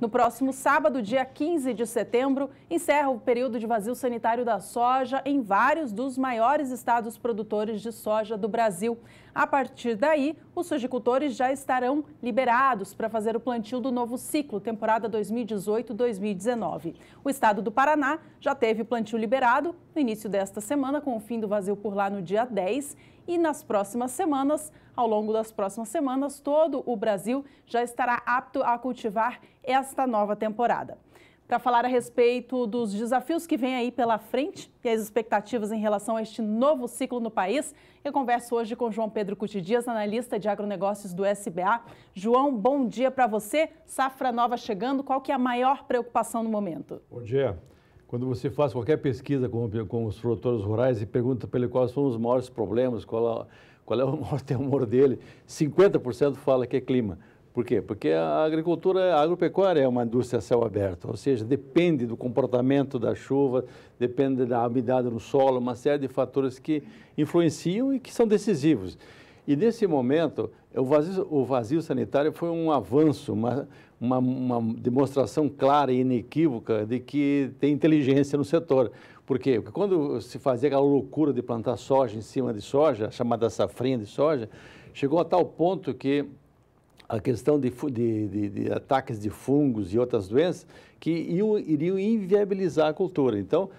No próximo sábado, dia 15 de setembro, encerra o período de vazio sanitário da soja em vários dos maiores estados produtores de soja do Brasil. A partir daí, os sojicultores já estarão liberados para fazer o plantio do novo ciclo, temporada 2018-2019. O estado do Paraná já teve plantio liberado no início desta semana, com o fim do vazio por lá no dia 10. E nas próximas semanas, ao longo das próximas semanas, todo o Brasil já estará apto a cultivar esta nova temporada. Para falar a respeito dos desafios que vêm aí pela frente e as expectativas em relação a este novo ciclo no país, eu converso hoje com João Pedro Cuti Dias, analista de agronegócios do SBA. João, bom dia para você. Safra nova chegando, qual que é a maior preocupação no momento? Bom dia. Quando você faz qualquer pesquisa com os produtores rurais e pergunta para ele quais são os maiores problemas, qual é o maior temor dele, 50% fala que é clima. Por quê? Porque a agricultura, a agropecuária é uma indústria a céu aberto, ou seja, depende do comportamento da chuva, depende da umidade no solo, uma série de fatores que influenciam e que são decisivos. E nesse momento, o vazio sanitário foi um avanço, uma demonstração clara e inequívoca de que tem inteligência no setor. Por quê? Porque quando se fazia aquela loucura de plantar soja em cima de soja, chamada safrinha de soja, chegou a tal ponto que a questão de ataques de fungos e outras doenças que iriam inviabilizar a cultura. Então,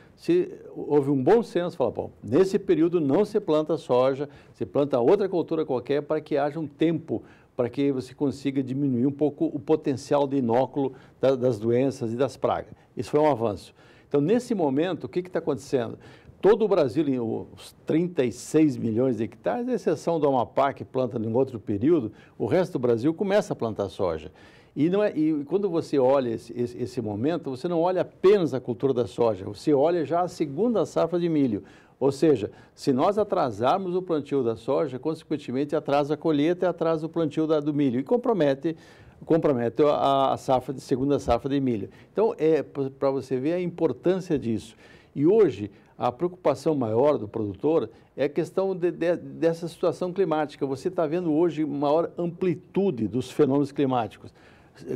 houve um bom senso, falar, bom, nesse período não se planta soja, se planta outra cultura qualquer para que haja um tempo para que você consiga diminuir um pouco o potencial de inóculo das doenças e das pragas. Isso foi um avanço. Então, nesse momento, o que está acontecendo? Todo o Brasil, os 36 milhões de hectares, à exceção do Amapá, que planta em outro período, o resto do Brasil começa a plantar soja. E quando você olha esse momento, você não olha apenas a cultura da soja, você olha já a segunda safra de milho. Ou seja, se nós atrasarmos o plantio da soja, consequentemente atrasa a colheita e atrasa o plantio do milho e compromete a segunda safra de milho. Então, para você ver a importância disso. E hoje, a preocupação maior do produtor é a questão dessa situação climática. Você está vendo hoje maior amplitude dos fenômenos climáticos.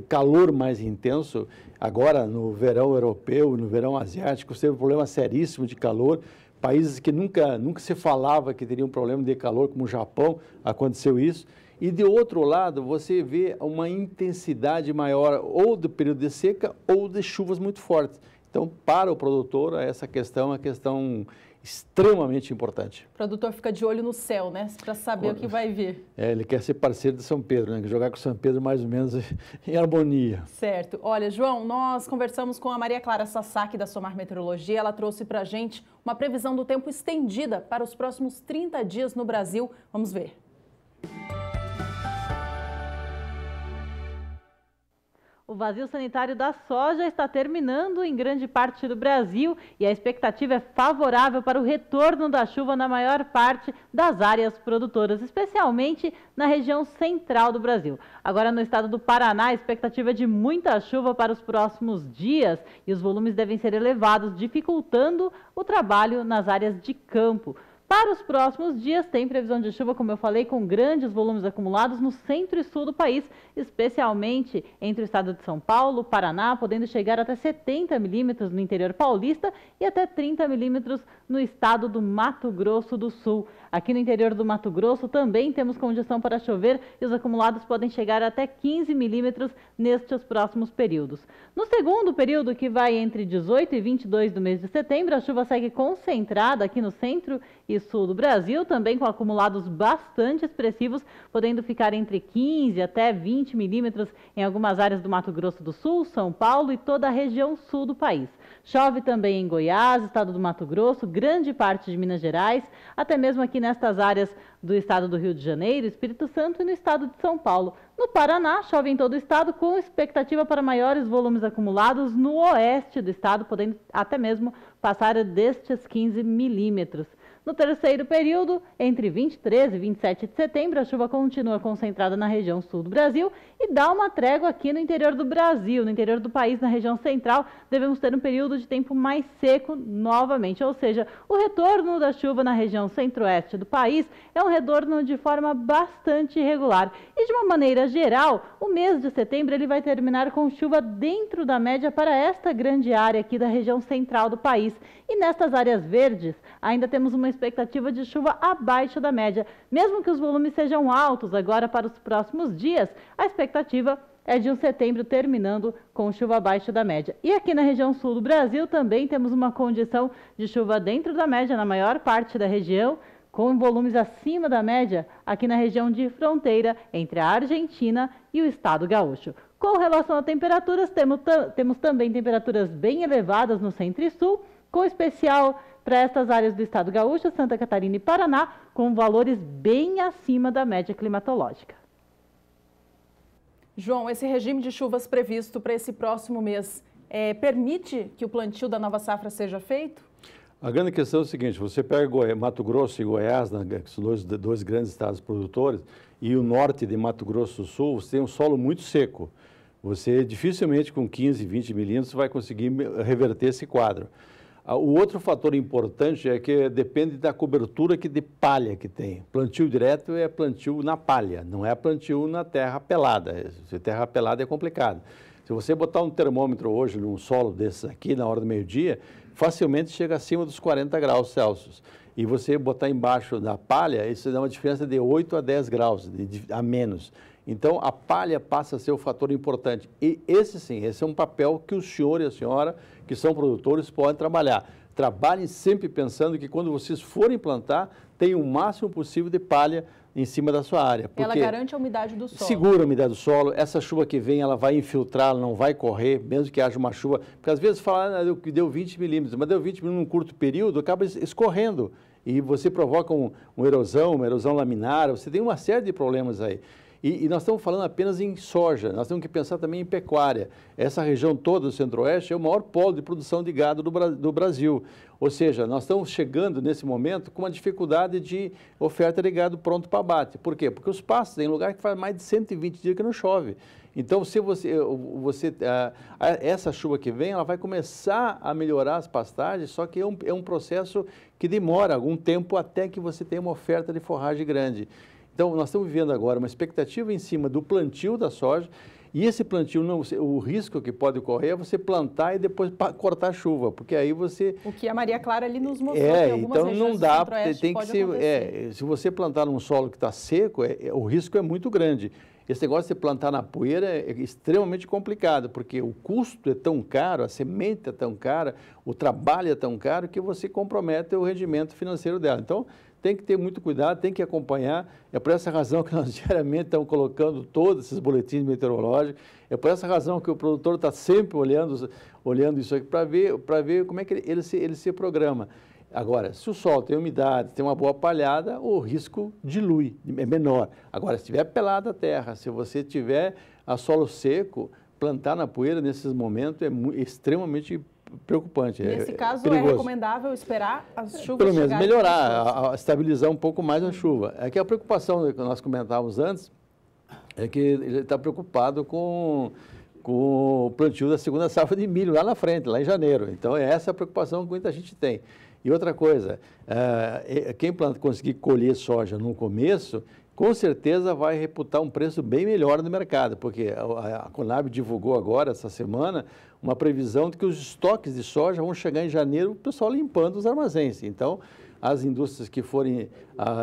Calor mais intenso, agora no verão europeu, no verão asiático, teve um problema seríssimo de calor. Países que nunca se falava que teriam um problema de calor, como o Japão, aconteceu isso. E, de outro lado, você vê uma intensidade maior ou do período de seca ou de chuvas muito fortes. Então, para o produtor, essa questão é uma questão extremamente importante. O produtor fica de olho no céu, né? Para saber o que vai vir. Ele quer ser parceiro de São Pedro, né? Jogar com São Pedro mais ou menos em harmonia. Certo. Olha, João, nós conversamos com a Maria Clara Sasaki, da Somar Meteorologia. Ela trouxe para a gente uma previsão do tempo estendida para os próximos 30 dias no Brasil. Vamos ver. O vazio sanitário da soja está terminando em grande parte do Brasil e a expectativa é favorável para o retorno da chuva na maior parte das áreas produtoras, especialmente na região central do Brasil. Agora, no estado do Paraná, a expectativa é de muita chuva para os próximos dias e os volumes devem ser elevados, dificultando o trabalho nas áreas de campo. Para os próximos dias, tem previsão de chuva, como eu falei, com grandes volumes acumulados no centro e sul do país, especialmente entre o estado de São Paulo, Paraná, podendo chegar até 70 milímetros no interior paulista e até 30 milímetros no estado do Mato Grosso do Sul. Aqui no interior do Mato Grosso também temos condição para chover e os acumulados podem chegar até 15 milímetros nestes próximos períodos. No segundo período, que vai entre 18 e 22 do mês de setembro, a chuva segue concentrada aqui no centro e sul do Brasil, também com acumulados bastante expressivos, podendo ficar entre 15 até 20 milímetros em algumas áreas do Mato Grosso do Sul, São Paulo e toda a região sul do país. Chove também em Goiás, estado do Mato Grosso, grande parte de Minas Gerais, até mesmo aqui nestas áreas do estado do Rio de Janeiro, Espírito Santo e no estado de São Paulo. No Paraná, chove em todo o estado, com expectativa para maiores volumes acumulados no oeste do estado, podendo até mesmo passar destes 15 milímetros. No terceiro período, entre 23 e 27 de setembro, a chuva continua concentrada na região sul do Brasil e dá uma trégua aqui no interior do Brasil. No interior do país, na região central, devemos ter um período de tempo mais seco novamente, ou seja, o retorno da chuva na região centro-oeste do país é um retorno de forma bastante irregular. E de uma maneira geral, o mês de setembro ele vai terminar com chuva dentro da média para esta grande área aqui da região central do país. E nestas áreas verdes, ainda temos uma expectativa de chuva abaixo da média. Mesmo que os volumes sejam altos agora para os próximos dias, a expectativa é de um setembro terminando com chuva abaixo da média. E aqui na região sul do Brasil também temos uma condição de chuva dentro da média na maior parte da região, com volumes acima da média aqui na região de fronteira entre a Argentina e o estado gaúcho. Com relação a temperaturas, temos também temperaturas bem elevadas no centro e sul, com especial para estas áreas do estado gaúcho, Santa Catarina e Paraná, com valores bem acima da média climatológica. João, esse regime de chuvas previsto para esse próximo mês permite que o plantio da nova safra seja feito? A grande questão é o seguinte, você pega Mato Grosso e Goiás, que são dois grandes estados produtores, e o norte de Mato Grosso do Sul, você tem um solo muito seco. Você dificilmente com 15, 20 milímetros vai conseguir reverter esse quadro. O outro fator importante é que depende da cobertura de palha que tem. Plantio direto é plantio na palha, não é plantio na terra pelada. Terra pelada é complicado. Se você botar um termômetro hoje num solo desses aqui, na hora do meio-dia, facilmente chega acima dos 40 graus Celsius. E você botar embaixo da palha, isso dá uma diferença de 8 a 10 graus a menos. Então, a palha passa a ser o fator importante. E esse é um papel que o senhor e a senhora, que são produtores, podem trabalhar. Trabalhem sempre pensando que quando vocês forem plantar, tenham o máximo possível de palha em cima da sua área. Ela garante a umidade do solo. Segura a umidade do solo. Essa chuva que vem, ela vai infiltrar, ela não vai correr, mesmo que haja uma chuva. Porque às vezes falam que deu 20 milímetros, mas deu 20 milímetros num curto período, acaba escorrendo. E você provoca uma erosão laminar, você tem uma série de problemas aí. E nós estamos falando apenas em soja, nós temos que pensar também em pecuária. Essa região toda do centro-oeste é o maior polo de produção de gado do Brasil. Ou seja, nós estamos chegando nesse momento com uma dificuldade de oferta de gado pronto para abate. Por quê? Porque os pastos tem lugar que faz mais de 120 dias que não chove. Então, se essa chuva que vem, ela vai começar a melhorar as pastagens, só que é um processo que demora algum tempo até que você tenha uma oferta de forragem grande. Então, nós estamos vivendo agora uma expectativa em cima do plantio da soja, e esse plantio, o risco que pode ocorrer é você plantar e depois cortar a chuva, porque aí você... O que a Maria Clara ali nos mostrou, que algumas então não dá, tem que ser... acontecer. Se você plantar num solo que está seco, o risco é muito grande. Esse negócio de plantar na poeira é extremamente complicado, porque o custo é tão caro, a semente é tão cara, o trabalho é tão caro que você compromete o rendimento financeiro dela. Então, tem que ter muito cuidado, tem que acompanhar. É por essa razão que nós diariamente estamos colocando todos esses boletins meteorológicos. É por essa razão que o produtor está sempre olhando isso aqui para ver como é que ele se programa. Agora, se o solo tem umidade, tem uma boa palhada, o risco dilui, é menor. Agora, se tiver pelada a terra, se você tiver a solo seco, plantar na poeira nesses momentos é extremamente preocupante. Nesse caso, perigoso. É recomendável esperar as chuvas pelo menos melhorar, estabilizar um pouco mais a chuva. É que a preocupação que nós comentávamos antes é que ele está preocupado com o plantio da segunda safra de milho lá na frente, lá em janeiro. Então, é essa a preocupação que muita gente tem. E outra coisa, quem conseguir colher soja no começo, com certeza vai reputar um preço bem melhor no mercado, porque a Conab divulgou agora, essa semana, uma previsão de que os estoques de soja vão chegar em janeiro, o pessoal limpando os armazéns. Então, as indústrias que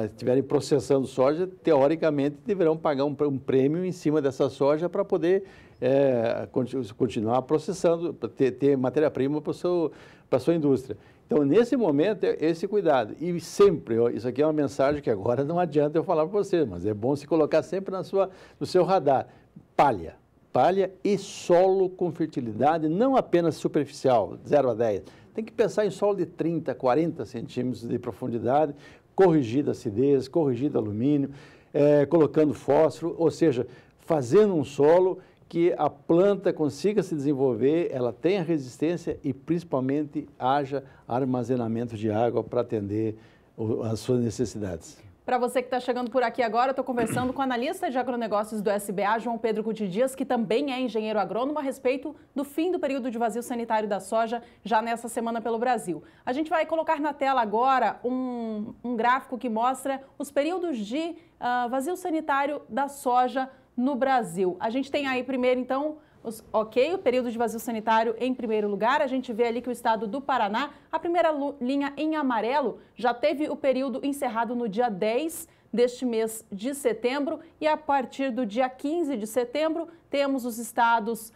estiverem processando soja, teoricamente, deverão pagar um prêmio em cima dessa soja para poder continuar processando, para ter matéria-prima para a sua indústria. Então, nesse momento, esse cuidado. E sempre, isso aqui é uma mensagem que agora não adianta eu falar para você, mas é bom se colocar sempre no seu radar. Palha. Palha e solo com fertilidade, não apenas superficial, 0 a 10. Tem que pensar em solo de 30, 40 centímetros de profundidade, corrigida acidez, corrigido alumínio, colocando fósforo, ou seja, fazendo um solo que a planta consiga se desenvolver, ela tenha resistência e principalmente haja armazenamento de água para atender as suas necessidades. Para você que está chegando por aqui agora, eu estou conversando com o analista de agronegócios do SBA, João Pedro Guti Dias, que também é engenheiro agrônomo, a respeito do fim do período de vazio sanitário da soja já nessa semana pelo Brasil. A gente vai colocar na tela agora um gráfico que mostra os períodos de vazio sanitário da soja no Brasil. A gente tem aí primeiro, então, o período de vazio sanitário em primeiro lugar. A gente vê ali que o estado do Paraná, a primeira linha em amarelo, já teve o período encerrado no dia 10 deste mês de setembro. E a partir do dia 15 de setembro, temos os estados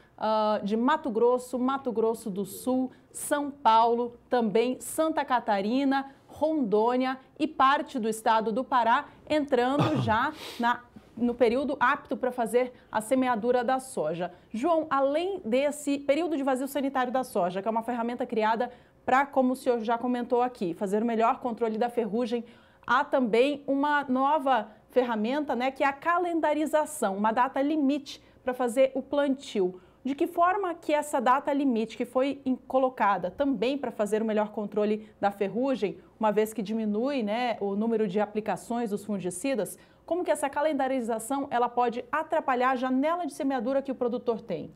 de Mato Grosso do Sul, São Paulo, também Santa Catarina, Rondônia e parte do estado do Pará entrando já no período apto para fazer a semeadura da soja. João, além desse período de vazio sanitário da soja, que é uma ferramenta criada para, como o senhor já comentou aqui, fazer o melhor controle da ferrugem, há também uma nova ferramenta, né, que é a calendarização, uma data limite para fazer o plantio. De que forma que essa data limite que foi colocada também para fazer o melhor controle da ferrugem, uma vez que diminui, né, o número de aplicações dos fungicidas, como que essa calendarização ela pode atrapalhar a janela de semeadura que o produtor tem?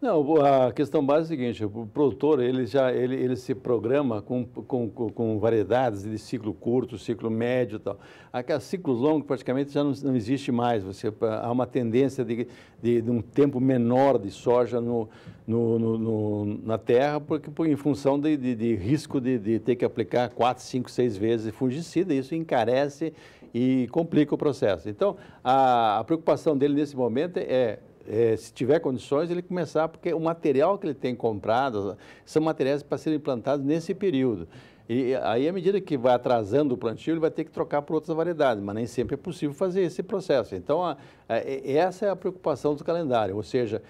Não, a questão básica é a seguinte: o produtor ele se programa com variedades de ciclo curto, ciclo médio e tal. Aqueles ciclos longos praticamente já não existe mais. Há uma tendência de um tempo menor de soja na terra, porque em função de risco de ter que aplicar 4, 5, 6 vezes fungicida. Isso encarece e complica o processo. Então, a preocupação dele nesse momento se tiver condições, ele começar, porque o material que ele tem comprado são materiais para serem plantados nesse período. E aí, à medida que vai atrasando o plantio, ele vai ter que trocar por outras variedades, mas nem sempre é possível fazer esse processo. Então, essa é a preocupação do calendário, ou seja,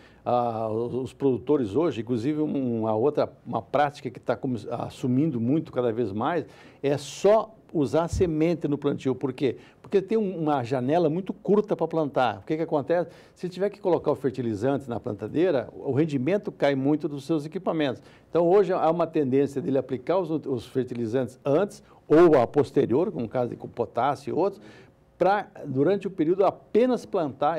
os produtores hoje, inclusive uma prática que está assumindo muito cada vez mais, é só usar semente no plantio. Por quê? Porque tem uma janela muito curta para plantar. O que acontece? Se tiver que colocar o fertilizante na plantadeira, o rendimento cai muito dos seus equipamentos. Então, hoje há uma tendência dele aplicar os fertilizantes antes ou a posterior, como no caso de potássio e outros, para, durante o período, apenas plantar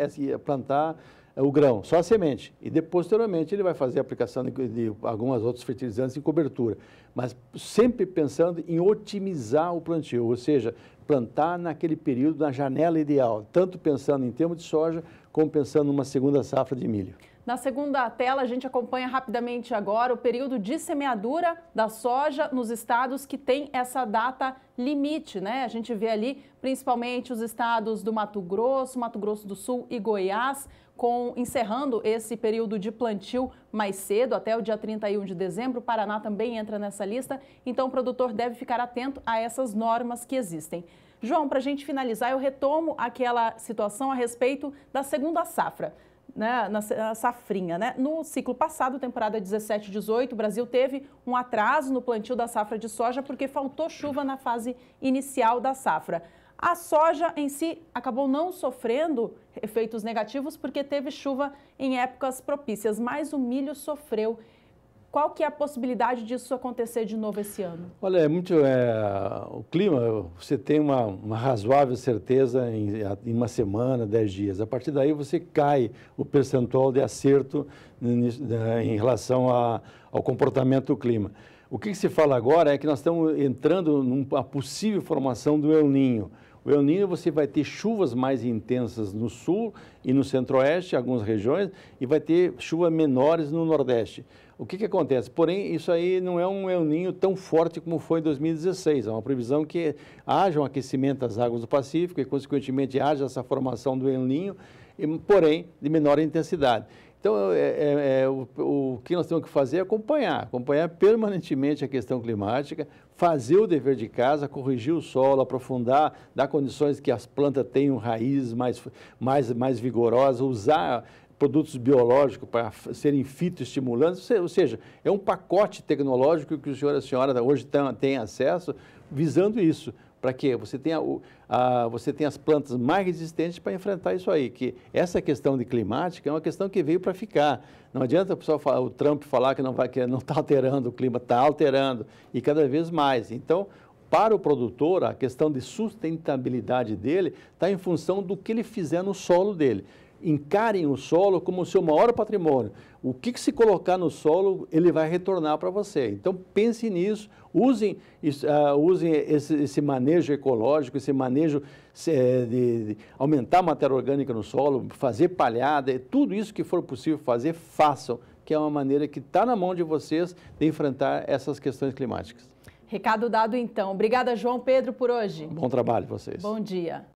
o grão, só a semente. E depois, posteriormente, ele vai fazer a aplicação de alguns outros fertilizantes em cobertura. Mas sempre pensando em otimizar o plantio, ou seja, plantar naquele período, na janela ideal, tanto pensando em termos de soja, como pensando numa segunda safra de milho. Na segunda tela, a gente acompanha rapidamente agora o período de semeadura da soja nos estados que tem essa data limite, né? A gente vê ali principalmente os estados do Mato Grosso do Sul e Goiás, encerrando esse período de plantio mais cedo, até o dia 31 de dezembro. O Paraná também entra nessa lista, então o produtor deve ficar atento a essas normas que existem. João, para a gente finalizar, eu retomo aquela situação a respeito da segunda safra, né, na safrinha, né? No ciclo passado, temporada 17-18, o Brasil teve um atraso no plantio da safra de soja porque faltou chuva na fase inicial da safra. A soja em si acabou não sofrendo efeitos negativos porque teve chuva em épocas propícias, mas o milho sofreu. Qual que é a possibilidade disso acontecer de novo esse ano? Olha, o clima, você tem uma razoável certeza em uma semana, 10 dias. A partir daí você cai o percentual de acerto em relação ao comportamento do clima. O que se fala agora é que nós estamos entrando numa possível formação do El Niño. O El Niño, você vai ter chuvas mais intensas no sul e no centro-oeste, em algumas regiões, e vai ter chuvas menores no nordeste. O que acontece? Porém, isso aí não é um El Niño tão forte como foi em 2016. É uma previsão que haja um aquecimento das águas do Pacífico e, consequentemente, haja essa formação do El Niño, porém, de menor intensidade. Então, o que nós temos que fazer é acompanhar permanentemente a questão climática, fazer o dever de casa, corrigir o solo, aprofundar, dar condições que as plantas tenham raízes mais vigorosas, usar produtos biológicos para serem fitoestimulantes, ou seja, é um pacote tecnológico que o senhor e a senhora hoje têm acesso visando isso. Para quê? Você tem as plantas mais resistentes para enfrentar isso aí, que essa questão de climática é uma questão que veio para ficar. Não adianta o Trump falar que não está alterando, o clima está alterando, e cada vez mais. Então, para o produtor, a questão de sustentabilidade dele está em função do que ele fizer no solo dele. Encarem o solo como o seu maior patrimônio. O que se colocar no solo, ele vai retornar para você. Então, pense nisso, usem esse manejo ecológico, esse manejo de aumentar a matéria orgânica no solo, fazer palhada, tudo isso que for possível fazer, façam, que é uma maneira que está na mão de vocês de enfrentar essas questões climáticas. Recado dado, então. Obrigada, João Pedro, por hoje. Bom trabalho vocês. Bom dia.